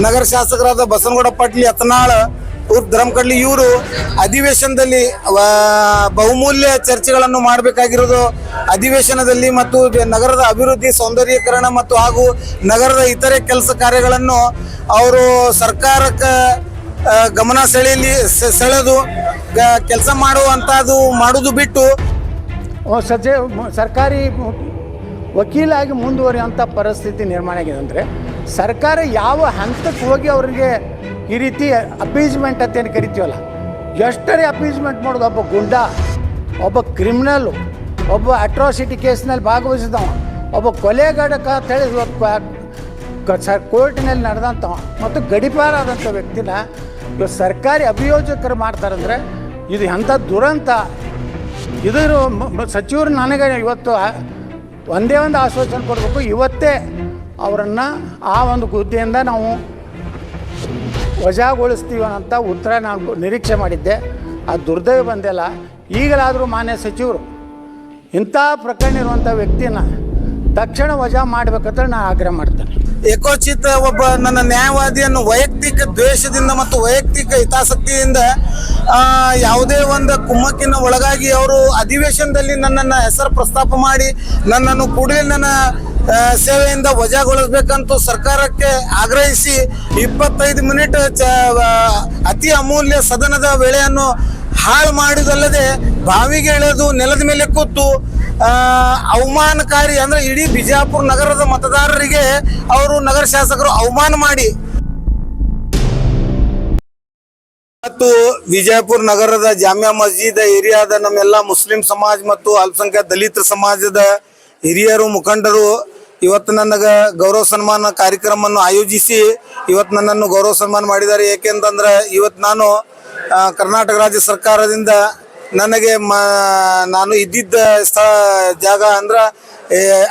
ನಗರ ಶಾಸಕರಾದ ಬಸನಗೌಡ ಪಾಟೀಲ್ ಯತ್ನಾಳ್ ಉರ್ಫ್ ಧರ್ಮಕಡ್ಲಿ ಇವರು ಅಧಿವೇಶನದಲ್ಲಿ ಬಹುಮೂಲ್ಯ ಚರ್ಚೆಗಳನ್ನು ಮಾಡಬೇಕಾಗಿರೋದು ಅಧಿವೇಶನದಲ್ಲಿ ಮತ್ತು ನಗರದ ಅಭಿವೃದ್ಧಿ ಸೌಂದರ್ಯೀಕರಣ ಮತ್ತು ಹಾಗೂ ನಗರದ ಇತರೆ ಕೆಲಸ ಕಾರ್ಯಗಳನ್ನು ಅವರು ಸರ್ಕಾರಕ್ಕೆ ಗಮನ ಸೆಳೆದು ಕೆಲಸ ಮಾಡುವುದು ಬಿಟ್ಟು ಸರ್ಕಾರಿ ವಕೀಲಾಗಿ ಮುಂದುವರಿಯುವಂಥ ಪರಿಸ್ಥಿತಿ ನಿರ್ಮಾಣ ಆಗಿದೆ. ಅಂದರೆ ಸರ್ಕಾರ ಯಾವ ಹಂತಕ್ಕೆ ಹೋಗಿ ಅವರಿಗೆ ಈ ರೀತಿ ಅಪೀಸ್ಮೆಂಟ್ ಅಂತ ಏನು ಕರಿತೀವಲ್ಲ, ಎಷ್ಟರೇ ಅಪೀಸ್ಮೆಂಟ್ ಮಾಡೋದು. ಒಬ್ಬ ಗುಂಡ, ಒಬ್ಬ ಕ್ರಿಮಿನಲ್ಲು, ಒಬ್ಬ ಅಟ್ರಾಸಿಟಿ ಕೇಸ್ನಲ್ಲಿ ಭಾಗವಹಿಸಿದವ, ಒಬ್ಬ ಕೊಲೆಗಡಕ ಅಂತೇಳಿ ಕೋರ್ಟಿನಲ್ಲಿ ನಡೆದಂಥವ ಮತ್ತು ಗಡಿಪಾರಾದಂಥ ವ್ಯಕ್ತಿನ ಇವತ್ತು ಸರ್ಕಾರಿ ಅಭಿಯೋಜಕರು ಮಾಡ್ತಾರಂದರೆ ಇದು ಎಂಥ ದುರಂತ. ಇದರ ಸಚಿವರು ನನಗೆ ಇವತ್ತು ಒಂದೇ ಒಂದು ಆಶ್ವಾಸನೆ ಕೊಡಬೇಕು, ಇವತ್ತೇ ಅವರನ್ನು ಆ ಒಂದು ಹುದ್ದೆಯಿಂದ ನಾವು ವಜಾಗೊಳಿಸ್ತೀವಿ ಅಂತ ಉತ್ತರ ನಾನು ನಿರೀಕ್ಷೆ ಮಾಡಿದ್ದೆ. ಆ ದುರ್ದೈವ ಬಂದಿಲ್ಲ. ಈಗಲಾದರೂ ಮಾನ್ಯ ಸಚಿವರು ಇಂಥ ಪ್ರಕರಣ ಇರುವಂಥ ವ್ಯಕ್ತಿನ ತಕ್ಷಣ ವಜಾ ಮಾಡಬೇಕಂತ ನಾನು ಆಗ್ರಹ ಮಾಡ್ತೇನೆ. ಏಕೋಚಿತ ಒಬ್ಬ ನನ್ನ ನ್ಯಾಯವಾದಿಯನ್ನು ವೈಯಕ್ತಿಕ ದ್ವೇಷದಿಂದ ಮತ್ತು ವೈಯಕ್ತಿಕ ಹಿತಾಸಕ್ತಿಯಿಂದ ಯಾವುದೇ ಒಂದು ಕುಮ್ಮಕ್ಕಿನ ಒಳಗಾಗಿ ಅವರು ಅಧಿವೇಶನದಲ್ಲಿ ನನ್ನನ್ನು ಹೆಸರು ಪ್ರಸ್ತಾಪ ಮಾಡಿ ನನ್ನನ್ನು ಕೂಡಲೇ ನನ್ನ ಸೇವೆಯಿಂದ ವಜಾಗೊಳಿಸಬೇಕಂತೂ ಸರ್ಕಾರಕ್ಕೆ ಆಗ್ರಹಿಸಿ 25 ಮಿನಿಟ್ ಅತಿ ಅಮೂಲ್ಯ ಸದನದ ವೇಳೆಯನ್ನು ಹಾಳು ಮಾಡಿದಲ್ಲದೆ ಬಾವಿಗೆ ಇಳಿದು ನೆಲದ ಮೇಲೆ ಕೂತು ಅವಮಾನಕಾರಿ ಅಂದ್ರೆ ಇಡೀ ಬಿಜಾಪುರ ನಗರದ ಮತದಾರರಿಗೆ ಅವರು ನಗರ ಶಾಸಕರು ಅವಮಾನ ಮಾಡಿ ಮತ್ತು ವಿಜಯಪುರ ನಗರದ ಜಾಮಿಯಾ ಮಸ್ಜಿದ್ ಏರಿಯಾದ ನಮ್ಮೆಲ್ಲ ಮುಸ್ಲಿಂ ಸಮಾಜ ಮತ್ತು ಅಲ್ಪಸಂಖ್ಯಾತ ದಲಿತ ಸಮಾಜದ ಹಿರಿಯರು ಮುಖಂಡರು ಇವತ್ತು ನನಗೆ ಗೌರವ ಸನ್ಮಾನ ಕಾರ್ಯಕ್ರಮವನ್ನು ಆಯೋಜಿಸಿ ಇವತ್ತು ನನ್ನನ್ನು ಗೌರವ ಸನ್ಮಾನ ಮಾಡಿದ್ದಾರೆ. ಏಕೆಂತಂದ್ರೆ ಇವತ್ತು ನಾನು ಕರ್ನಾಟಕ ರಾಜ್ಯ ಸರ್ಕಾರದಿಂದ ನನಗೆ ನಾನು ಇದ್ದಿದ್ದ ಜಾಗ ಅಂದ್ರೆ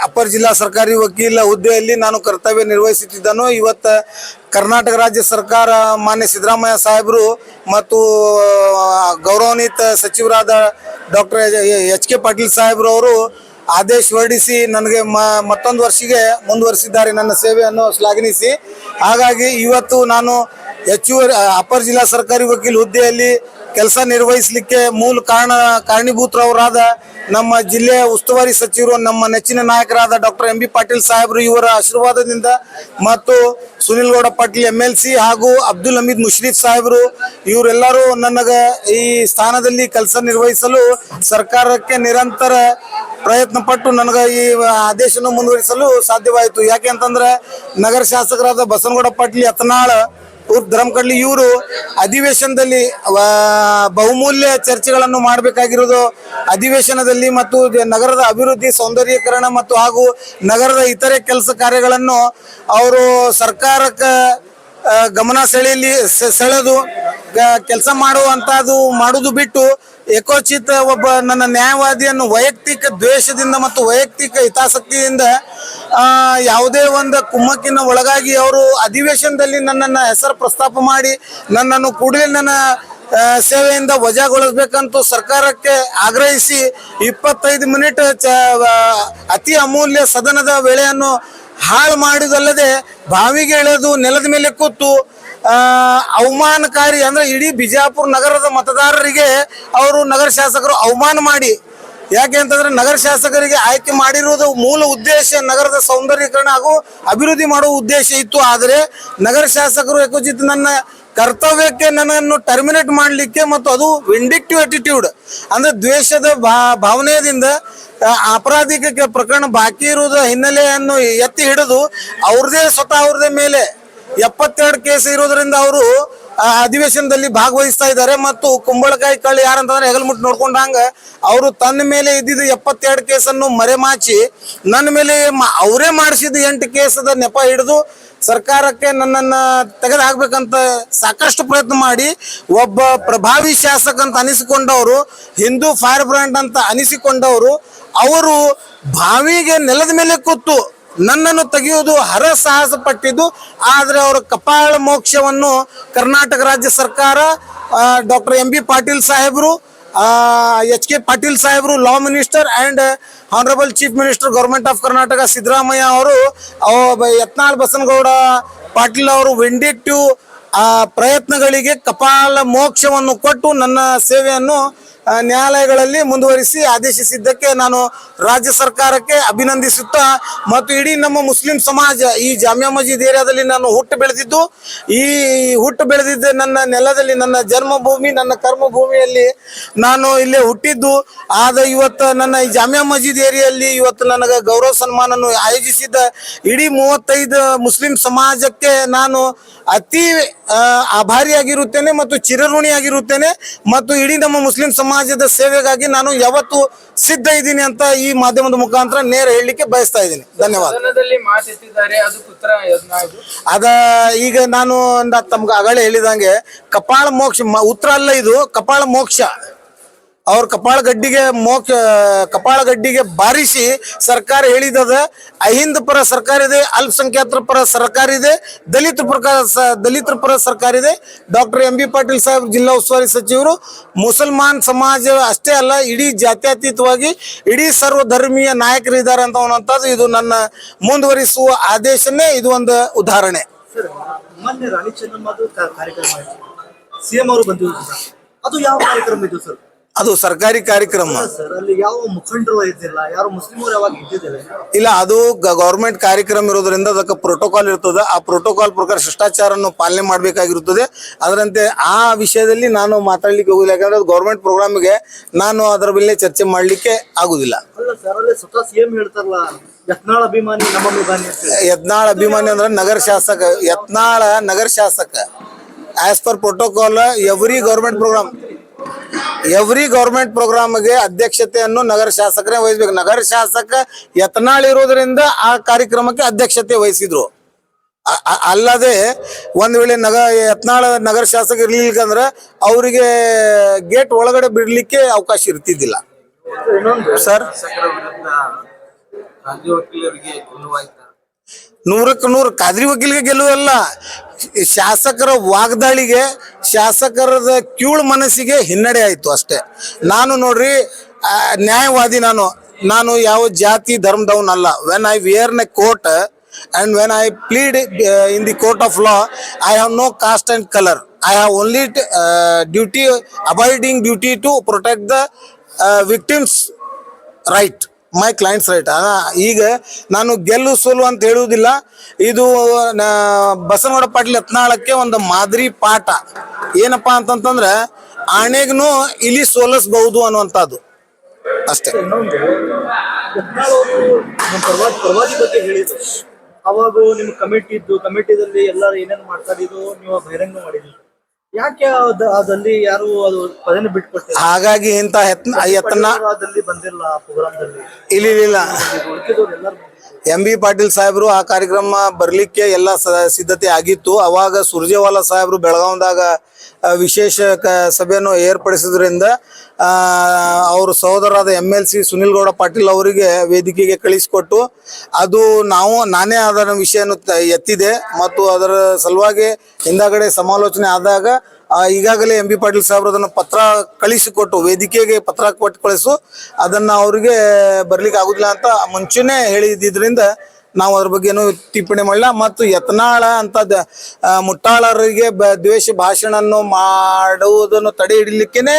ಅಪ್ಪರ್ ಜಿಲ್ಲಾ ಸರ್ಕಾರಿ ವಕೀಲ ಹುದ್ದೆಯಲ್ಲಿ ನಾನು ಕರ್ತವ್ಯ ನಿರ್ವಹಿಸುತ್ತಿದ್ದನು. ಇವತ್ತು ಕರ್ನಾಟಕ ರಾಜ್ಯ ಸರ್ಕಾರ ಮಾನ್ಯ ಸಿದ್ದರಾಮಯ್ಯ ಸಾಹೇಬರು ಮತ್ತು ಗೌರವಾನ್ವಿತ ಸಚಿವರಾದ ಡಾಕ್ಟರ್ ಎಚ್.ಕೆ. ಪಾಟೀಲ್ ಸಾಹೇಬರು ಅವರು ಆದೇಶ ಹೊರಡಿಸಿ ನನಗೆ ಮತ್ತೊಂದು ವರ್ಷಿಗೆ ಮುಂದುವರಿಸಿದ್ದಾರೆ ನನ್ನ ಸೇವೆಯನ್ನು ಶ್ಲಾಘಿಸಿ. ಹಾಗಾಗಿ ಇವತ್ತು ನಾನು ಹೆಚ್ಚುವರಿ ಅಪರ ಜಿಲ್ಲಾ ಸರ್ಕಾರಿ ವಕೀಲ ಹುದ್ದೆಯಲ್ಲಿ ಕೆಲಸ ನಿರ್ವಹಿಸಲಿಕ್ಕೆ ಮೂಲ ಕಾರಣೀಭೂತರವರಾದ ನಮ್ಮ ಜಿಲ್ಲೆಯ ಉಸ್ತುವಾರಿ ಸಚಿವರು ನಮ್ಮ ನೆಚ್ಚಿನ ನಾಯಕರಾದ ಡಾಕ್ಟರ್ ಎಂ ಬಿ ಪಾಟೀಲ್ ಸಾಹೇಬರು ಇವರ ಆಶೀರ್ವಾದದಿಂದ ಮತ್ತು ಸುನಿಲ್ ಗೌಡ ಪಾಟೀಲ್ MLC ಹಾಗೂ ಅಬ್ದುಲ್ ಹಮೀದ್ ಮುಷ್ರೀಫ್ ಸಾಹೇಬರು ಇವರೆಲ್ಲರೂ ನನಗೆ ಈ ಸ್ಥಾನದಲ್ಲಿ ಕೆಲಸ ನಿರ್ವಹಿಸಲು ಸರ್ಕಾರಕ್ಕೆ ನಿರಂತರ ಪ್ರಯತ್ನ ಪಟ್ಟು ನನಗೆ ಈ ಆದೇಶವನ್ನು ಮುಂದುವರಿಸಲು ಸಾಧ್ಯವಾಯಿತು. ಯಾಕೆ ಅಂತಂದ್ರೆ ನಗರ ಶಾಸಕರಾದ ಬಸನಗೌಡ ಪಾಟೀಲ್ ಯತ್ನಾಳ್ ಉರ್ಫ್ ಧರ್ಮಕಡ್ಲಿ ಇವರು ಅಧಿವೇಶನದಲ್ಲಿ ಬಹುಮೂಲ್ಯ ಚರ್ಚೆಗಳನ್ನು ಮಾಡಬೇಕಾಗಿರೋದು ಅಧಿವೇಶನದಲ್ಲಿ ಮತ್ತು ನಗರದ ಅಭಿವೃದ್ಧಿ ಸೌಂದರ್ಯೀಕರಣ ಮತ್ತು ಹಾಗೂ ನಗರದ ಇತರೆ ಕೆಲಸ ಕಾರ್ಯಗಳನ್ನು ಅವರು ಸರ್ಕಾರಕ್ಕೆ ಗಮನ ಸೆಳೆದು ಕೆಲಸ ಮಾಡುವುದು ಬಿಟ್ಟು ಏಕೋಚಿತ ಒಬ್ಬ ನನ್ನ ನ್ಯಾಯವಾದಿಯನ್ನು ವೈಯಕ್ತಿಕ ದ್ವೇಷದಿಂದ ಮತ್ತು ವೈಯಕ್ತಿಕ ಹಿತಾಸಕ್ತಿಯಿಂದ ಯಾವುದೇ ಒಂದು ಕುಮ್ಮಕ್ಕಿನ ಒಳಗಾಗಿ ಅವರು ಅಧಿವೇಶನದಲ್ಲಿ ನನ್ನನ್ನು ಹೆಸರು ಪ್ರಸ್ತಾಪ ಮಾಡಿ ನನ್ನನ್ನು ಕೂಡಲೇ ನನ್ನ ಸೇವೆಯಿಂದ ವಜಾಗೊಳಿಸಬೇಕಂತೂ ಸರ್ಕಾರಕ್ಕೆ ಆಗ್ರಹಿಸಿ 25 ಮಿನಿಟ್ ಅತಿ ಅಮೂಲ್ಯ ಸದನದ ವೇಳೆಯನ್ನು ಹಾಳು ಮಾಡಿದಲ್ಲದೆ ಬಾವಿಗೆ ಇಳಿದು ನೆಲದ ಮೇಲೆ ಕೂತು ಅವಮಾನಕಾರಿ ಅಂದ್ರೆ ಇಡೀ ಬಿಜಾಪುರ ನಗರದ ಮತದಾರರಿಗೆ ಅವರು ನಗರ ಶಾಸಕರು ಅವಮಾನ ಮಾಡಿ. ಯಾಕೆ ಅಂತಂದ್ರೆ ನಗರ ಶಾಸಕರಿಗೆ ಆಯ್ಕೆ ಮಾಡಿರುವುದು ಮೂಲ ಉದ್ದೇಶ ನಗರದ ಸೌಂದರ್ಯೀಕರಣ ಹಾಗೂ ಅಭಿವೃದ್ಧಿ ಮಾಡುವ ಉದ್ದೇಶ ಇತ್ತು. ಆದರೆ ನಗರ ಶಾಸಕರು ಏಕೋಚಿತ ನನ್ನ ಕರ್ತವ್ಯಕ್ಕೆ ನನ್ನನ್ನು ಟರ್ಮಿನೇಟ್ ಮಾಡಲಿಕ್ಕೆ ಮತ್ತು ಅದು ವಿಂಡಿಕ್ಟಿವ್ ಅಟಿಟ್ಯೂಡ್ ಅಂದ್ರೆ ದ್ವೇಷದ ಭಾವನೆಯಿಂದ ಅಪರಾಧಿಕ ಪ್ರಕರಣ ಬಾಕಿ ಇರುವುದ ಹಿನ್ನೆಲೆಯನ್ನು ಎತ್ತಿ ಹಿಡಿದು ಅವ್ರದೇ ಮೇಲೆ 72 ಕೇಸ್ ಇರೋದ್ರಿಂದ ಅವರು ಅಧಿವೇಶನದಲ್ಲಿ ಭಾಗವಹಿಸ್ತಾ ಇದ್ದಾರೆ. ಮತ್ತು ಕುಂಬಳಕಾಯಿ ಕಳ್ಳಿ ಯಾರಂತಂದ್ರೆ ಹೆಗಲ್ಮುಟ್ಟು ನೋಡ್ಕೊಂಡಂಗ ಅವರು ತನ್ನ ಮೇಲೆ ಇದ್ದಿದ್ದು 72 ಕೇಸನ್ನು ಮರೆಮಾಚಿ ನನ್ನ ಮೇಲೆ ಅವರೇ ಮಾಡಿಸಿದ 8 ಕೇಸದ ನೆಪ ಹಿಡಿದು ಸರ್ಕಾರಕ್ಕೆ ನನ್ನನ್ನು ತೆಗೆದು ಹಾಕ್ಬೇಕಂತ ಸಾಕಷ್ಟು ಪ್ರಯತ್ನ ಮಾಡಿ ಒಬ್ಬ ಪ್ರಭಾವಿ ಶಾಸಕ ಅಂತ ಅನಿಸಿಕೊಂಡವರು, ಹಿಂದೂ ಫೈರ್ ಬ್ರ್ಯಾಂಡ್ ಅಂತ ಅನಿಸಿಕೊಂಡವರು, ಅವರು ಬಾವಿಗೆ ನೆಲದ ಮೇಲೆ ಕೂತು ನನ್ನನ್ನು ತೆಗೆಯುವುದು ಹರಸಾಹಸ ಪಟ್ಟಿದ್ದು. ಆದರೆ ಅವರ ಕಪಾಳ ಮೋಕ್ಷವನ್ನು ಕರ್ನಾಟಕ ರಾಜ್ಯ ಸರ್ಕಾರ ಡಾಕ್ಟರ್ ಎಂ ಬಿ ಪಾಟೀಲ್ ಸಾಹೇಬರು, ಎಚ್.ಕೆ. ಪಾಟೀಲ್ ಸಾಹೇಬರು, law minister and honourable chief minister government of Karnataka Siddaramaiah ಅವರು ಯತ್ನಾಳ್ ಬಸನಗೌಡ ಪಾಟೀಲ್ ಅವರು ವಿಂಡಿಕ್ಟಿವ್ ಪ್ರಯತ್ನಗಳಿಗೆ ಕಪಾಲ ಮೋಕ್ಷವನ್ನು ಕೊಟ್ಟು ನನ್ನ ಸೇವೆಯನ್ನು ನ್ಯಾಯಾಲಯಗಳಲ್ಲಿ ಮುಂದುವರಿಸಿ ಆದೇಶಿಸಿದ್ದಕ್ಕೆ ನಾನು ರಾಜ್ಯ ಸರ್ಕಾರಕ್ಕೆ ಅಭಿನಂದಿಸುತ್ತಾ ಮತ್ತು ಇಡೀ ನಮ್ಮ ಮುಸ್ಲಿಂ ಸಮಾಜ ಈ ಜಾಮಿಯಾ ಮಸ್ಜಿದ್ ಏರಿಯಾದಲ್ಲಿ ನಾನು ಹುಟ್ಟು ಬೆಳೆದಿದ್ದು ಈ ಹುಟ್ಟು ಬೆಳೆದಿದ್ದ ನನ್ನ ನೆಲದಲ್ಲಿ ನನ್ನ ಜನ್ಮಭೂಮಿ ನನ್ನ ಕರ್ಮಭೂಮಿಯಲ್ಲಿ ನಾನು ಇಲ್ಲೇ ಹುಟ್ಟಿದ್ದು ಆದ ಇವತ್ತು ನನ್ನ ಈ ಜಾಮಿಯಾ ಮಸ್ಜಿದ್ ಏರಿಯಲ್ಲಿ ಇವತ್ತು ನನಗೆ ಗೌರವ ಸನ್ಮಾನನ್ನು ಆಯೋಜಿಸಿದ್ದ ಇಡೀ 35 ಮುಸ್ಲಿಂ ಸಮಾಜಕ್ಕೆ ನಾನು ಅತಿ ಆಭಾರಿಯಾಗಿರುತ್ತೇನೆ ಮತ್ತು ಚಿರಋಣಿಯಾಗಿರುತ್ತೇನೆ ಮತ್ತು ಇಡೀ ನಮ್ಮ ಮುಸ್ಲಿಂ ಸಮಾಜದ ಸೇವೆಗಾಗಿ ನಾನು ಯಾವತ್ತು ಸಿದ್ಧ ಇದ್ದೀನಿ ಅಂತ ಈ ಮಾಧ್ಯಮದ ಮುಖಾಂತರ ನೇರ ಹೇಳಲಿಕ್ಕೆ ಬಯಸ್ತಾ ಇದ್ದೀನಿ. ಧನ್ಯವಾದ. ಅದ ಈಗ ನಾನು ತಮ್ಗೆ ಆಗಲೇ ಹೇಳಿದಂಗೆ ಕಪಾಳ ಮೋಕ್ಷ ಉತ್ತರ ಅಲ್ಲ, ಇದು ಕಪಾಳ ಮೋಕ್ಷ. ಅವ್ರ ಕಪಾಳ ಗಡ್ಡಿಗೆ ಬಾರಿಸಿ ಸರ್ಕಾರ ಹೇಳಿದದ ಅಹಿಂದ ಪರ ಸರ್ಕಾರ ಇದೆ, ಅಲ್ಪಸಂಖ್ಯಾತರ ಪರ ಸರ್ಕಾರ ಇದೆ, ದಲಿತರ ಪರ ಸರ್ಕಾರ ಇದೆ. ಡಾಕ್ಟರ್ MB ಪಾಟೀಲ್ ಸಾಹೇಬ್ ಜಿಲ್ಲಾ ಉಸ್ತುವಾರಿ ಸಚಿವರು ಮುಸಲ್ಮಾನ್ ಸಮಾಜ ಅಷ್ಟೇ ಅಲ್ಲ, ಇಡೀ ಜಾತ್ಯತೀತವಾಗಿ ಇಡೀ ಸರ್ವಧರ್ಮೀಯ ನಾಯಕರು ಇದ್ದಾರೆ ಅಂತ ಅನ್ನುವಂಥದ್ದು ಇದು ನನ್ನ ಮುಂದುವರಿಸುವ ಆದೇಶನೇ ಇದು ಒಂದು ಉದಾಹರಣೆ. ಮೊನ್ನೆ ರಾಣಿ ಚೆನ್ನಮ್ಮದು ಕಾರ್ಯಕ್ರಮ CM ಅವರು ಬಂದಿದ್ರು, ಅದು ಯಾವ ಕಾರ್ಯಕ್ರಮ ಇದು ಸರ್? ಅದು ಸರ್ಕಾರಿ ಕಾರ್ಯಕ್ರಮ ಸರ್. ಅಲ್ಲಿ ಯಾವ ಮುಖಂಡರು ಇದ್ದಿಲ್ಲ, ಯಾರು ಮುಸ್ಲಿಮರು ಯಾವಾಗ ಇದ್ದಿದ್ದಿಲ್ಲ. ಇಲ್ಲ, ಅದು ಗವರ್ಮೆಂಟ್ ಕಾರ್ಯಕ್ರಮ ಇರೋದ್ರಿಂದ ಅದಕ್ಕೆ ಪ್ರೋಟೋಕಾಲ್ ಇರ್ತದೆ. ಆ ಪ್ರೋಟೋಕಾಲ್ ಪ್ರಕಾರ ಶಿಷ್ಟಾಚಾರವನ್ನು ಪಾಲನೆ ಮಾಡಬೇಕಾಗಿರುತ್ತದೆ. ಅದರಂತೆ ಆ ವಿಷಯದಲ್ಲಿ ನಾನು ಮಾತಾಡ್ಲಿಕ್ಕೆ ಹೋಗಿಲ್ಲ, ಯಾಕಂದ್ರೆ ಅದು ಗವರ್ಮೆಂಟ್ ಪ್ರೋಗ್ರಾಮ್ಗೆ ನಾನು ಅದರ ಮೇಲೆ ಚರ್ಚೆ ಮಾಡ್ಲಿಕ್ಕೆ ಆಗುದಿಲ್ಲ. ಅಲ್ಲ ಸರ್, ಅಲ್ಲಿ ಸ್ವತಃ CM ಹೇಳ್ತಾರಲ್ಲ, ಯತ್ನಾಳ್ ಅಭಿಮಾನಿ ನಮ್ಮ ಅಭಿಮಾನಿ ಅಂತ. ಯತ್ನಾಳ್ ಅಭಿಮಾನಿ ಅಂದ್ರೆ ನಗರ ಶಾಸಕ, ಯತ್ನಾಳ ನಗರ ಶಾಸಕ. As per protocol every government ಪ್ರೋಗ್ರಾಮ್ಗೆ ಅಧ್ಯಕ್ಷತೆಯನ್ನು ನಗರ ಶಾಸಕರೇ ವಹಿಸ್ಬೇಕು. ನಗರ ಶಾಸಕ ಯತ್ನಾಳ್ ಇರೋದ್ರಿಂದ ಆ ಕಾರ್ಯಕ್ರಮಕ್ಕೆ ಅಧ್ಯಕ್ಷತೆ ವಹಿಸಿದ್ರು. ಅಲ್ಲದೆ ಒಂದ್ ವೇಳೆ ಯತ್ನಾಳ್ ನಗರ ಶಾಸಕ ಇರ್ಲಿಲ್ಲಂದ್ರೆ ಅವರಿಗೆ ಗೇಟ್ ಒಳಗಡೆ ಬಿಡ್ಲಿಕ್ಕೆ ಅವಕಾಶ ಇರ್ತಿದ್ದಿಲ್ಲ. ಸರ್, 100% ಖಾದ್ರಿ ವಕೀಲ್ಗೆ ಗೆಲ್ಲುವಲ್ಲ, ಶಾಸಕರ ವಾಗ್ದಾಳಿಗೆ, ಶಾಸಕರದ ಕೀಳು ಮನಸ್ಸಿಗೆ ಹಿನ್ನಡೆ ಆಯ್ತು ಅಷ್ಟೇ. ನಾನು ನೋಡ್ರಿ ನ್ಯಾಯವಾದಿ, ನಾನು ಯಾವ ಜಾತಿ ಧರ್ಮದವನ್ ಅಲ್ಲ. When I wear a coat and when I plead in the court of law, I have no caste and colour. I have only abiding duty to protect the victims right, my clients right. ಈಗ ನಾನು ಗೆಲ್ಲು ಸೋಲು ಅಂತ ಹೇಳುವುದಿಲ್ಲ. ಇದು ಬಸನಗೌಡ ಪಾಟೀಲ್ ಯತ್ನಾಳಕ್ಕೆ ಒಂದು ಮಾದರಿ ಪಾಠ. ಏನಪ್ಪಾ ಅಂತಂತಂದ್ರೆ ಆಣೆಗೂ ಇಲ್ಲಿ ಸೋಲಿಸಬಹುದು ಅನ್ನುವಂಥದ್ದು ಅಷ್ಟೇ. ಇನ್ನೊಂದು, ಯತ್ನಾಳ್ ಅವರು ಪ್ರವಾದಿ ಬಗ್ಗೆ ಹೇಳಿದ್ರು. ಅವಾಗ ನಿಮ್ಮ ಕಮಿಟಿ ಇದ್ದು, ಕಮಿಟಿದಲ್ಲಿ ಎಲ್ಲರೂ ಏನೇನು ಮಾಡ್ತಾರಿದ್ರು, ನೀವು ಬಹಿರಂಗ ಮಾಡಿದ್ರಿ. ಯಾಕೆ ಅದಲ್ಲಿ ಯಾರು ಅದು ಪದನ ಬಿಟ್ಕೊಡ್ತಾರೆ? ಹಾಗಾಗಿ ಇಂತ ಬಂದಿಲ್ಲ ಪ್ರೋಗ್ರಾಮ್ದಲ್ಲಿ. ಇಲ್ಲ, MB ಪಾಟೀಲ್ ಸಾಹೇಬ್ರು ಆ ಕಾರ್ಯಕ್ರಮ ಬರ್ಲಿಕ್ಕೆ ಎಲ್ಲ ಸಿದ್ಧತೆ ಆಗಿತ್ತು. ಅವಾಗ ಸುರ್ಜೇವಾಲಾ ಸಾಹೇಬ್ರು ಬೆಳಗಾವದಾಗ ವಿಶೇಷ ಸಭೆಯನ್ನು ಏರ್ಪಡಿಸಿದ್ರಿಂದ ಅವ್ರ ಸಹೋದರಾದ MLC ಸುನಿಲ್ ಗೌಡ ಪಾಟೀಲ್ ಅವರಿಗೆ ವೇದಿಕೆಗೆ ಕಳಿಸಿಕೊಟ್ಟು ನಾನೇ ಅದರ ವಿಷಯವನ್ನು ಎತ್ತಿದೆ ಮತ್ತು ಅದರ ಸಲುವಾಗಿ ಹಿಂದಾಗಡೆ ಸಮಾಲೋಚನೆ ಆದಾಗ ಈಗಾಗಲೇ MB ಪಾಟೀಲ್ ಸಾಹೇಬ್ರು ಅದನ್ನು ಪತ್ರ ಕಳಿಸಿಕೊಟ್ಟು, ವೇದಿಕೆಗೆ ಪತ್ರ ಕೊಟ್ಟು ಕಳಿಸು, ಅದನ್ನ ಅವರಿಗೆ ಬರ್ಲಿಕ್ಕೆ ಆಗುದಿಲ್ಲ ಅಂತ ಮುಂಚೆನೆ ಹೇಳಿದ್ರಿಂದ ನಾವು ಅದ್ರ ಬಗ್ಗೆ ಏನು ಟಿಪ್ಪಣಿ ಮಾಡಿಲ್ಲ. ಮತ್ತು ಯತ್ನಾಳ ಅಂತ ಮುಟ್ಟಾಳರಿಗೆ ದ್ವೇಷ ಭಾಷಣವನ್ನು ಮಾಡುವುದನ್ನು ತಡೆ ಹಿಡಿಲಿಕ್ಕೇನೆ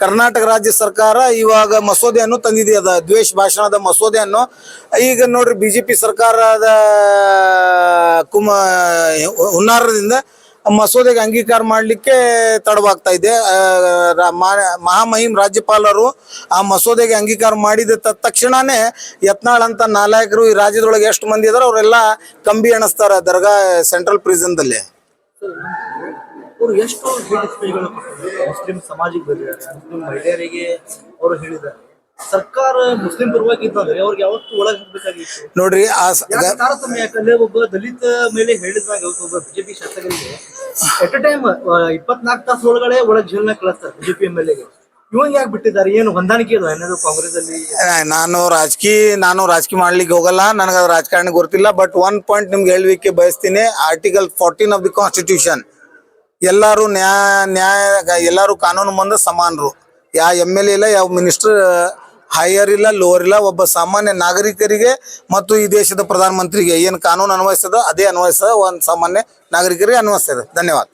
ಕರ್ನಾಟಕ ರಾಜ್ಯ ಸರ್ಕಾರ ಇವಾಗ ಮಸೂದೆಯನ್ನು ತಂದಿದೆ. ಅದ ದ್ವೇಷ ಭಾಷಣದ ಮಸೂದೆಯನ್ನು ಈಗ ನೋಡ್ರಿ BJP ಸರ್ಕಾರದ ಹುನ್ನಾರದಿಂದ ಮಸೂದೆಗೆ ಅಂಗೀಕಾರ ಮಾಡಲಿಕ್ಕೆ ತಡವಾಗ್ತಾ ಇದೆ. ಮಹಾಮಹಿಮ್ ರಾಜ್ಯಪಾಲರು ಆ ಮಸೂದೆಗೆ ಅಂಗೀಕಾರ ಮಾಡಿದ ತಕ್ಷಣನೇ ಯತ್ನಾಳ್ ಅಂತ ನಾಲಾಯಕರು ಈ ರಾಜ್ಯದೊಳಗೆ ಎಷ್ಟು ಮಂದಿ ಇದಾರೆ ಅವರೆಲ್ಲ ಕಂಬಿ ಎಣಿಸ್ತಾರ ದರ್ಗಾ ಸೆಂಟ್ರಲ್ ಪ್ರಿಸನ್ದಲ್ಲಿ. ಅವರು ಎಷ್ಟು ಮುಸ್ಲಿಂ ಸಮಾಜಕ್ಕೆ ಬಂದಿದ್ದಾರೆ, ಮುಸ್ಲಿಂ ಮಹಿಳೆಯರಿಗೆ ಅವರು ಹೇಳಿದ್ದಾರೆ. ಸರ್ಕಾರ ಮುಸ್ಲಿಂ ಪರವಾಗಿ ಇದ್ದಂದ್ರೆ ಅವ್ರಿಗೆ ಯಾವತ್ತು ಒಳಗೆ ಹೋಗ್ಬೇಕಾಗಿತ್ತು ನೋಡ್ರಿ. ತಾರತಮ್ಯ ಯಾಕಂದ್ರೆ ಒಬ್ಬ ದಲಿತ ಮೇಲೆ ಹೇಳಿದಾಗ ಒಬ್ಬ BJP ಶಾಸಕರಿಗೆ ಎಟ್ ಎ ಟೈಮ್ 24 ತಾಸು ಒಳಗಡೆ ಒಳಗೆ ಜೈಲ್ನ ಕಳಿಸ್ತಾರೆ BJP MLAಗೆ. ಇವಾಗ ಯಾಕೆ ಬಿಟ್ಟಿದ್ದಾರೆ? ಏನು ಹೊಂದಾಣಿಕೆ ಇದೆ ಏನಾದ್ರು ಕಾಂಗ್ರೆಸ್ ಅಲ್ಲಿ? ನಾನು ರಾಜಕೀಯ ಮಾಡ್ಲಿಕ್ಕೆ ಹೋಗಲ್ಲ, ನನಗೆ ಅದು ರಾಜಕಾರಣ ಗೊತ್ತಿಲ್ಲ. ಬಟ್ ಒನ್ ಪಾಯಿಂಟ್ ನಿಮ್ಗೆ ಹೇಳಲಿಕ್ಕೆ ಬಯಸ್ತೀನಿ. ಆರ್ಟಿಕಲ್ 14 ಆಫ್ ದಿ ಕಾನ್ಸ್ಟಿಟ್ಯೂಷನ್, ಎಲ್ಲರೂ ಎಲ್ಲರೂ ಕಾನೂನು ಮುಂದೆ ಸಮಾನರು. ಯಾವ MLA ಇಲ್ಲ, ಯಾವ ಮಿನಿಸ್ಟರ್ ಹೈಯರ್ ಇಲ್ಲ ಲೋವರ್ ಇಲ್ಲ. ಒಬ್ಬ ಸಾಮಾನ್ಯ ನಾಗರಿಕರಿಗೆ ಮತ್ತು ಈ ದೇಶದ ಪ್ರಧಾನಮಂತ್ರಿಗೆ ಏನು ಕಾನೂನು ಅನ್ವಯಿಸ್ತದ ಅದೇ ಅನ್ವಯಿಸ್ತದ, ಒಂದು ಸಾಮಾನ್ಯ ನಾಗರಿಕರಿಗೆ ಅನ್ವಯಿಸ್ತದೆ. ಧನ್ಯವಾದ.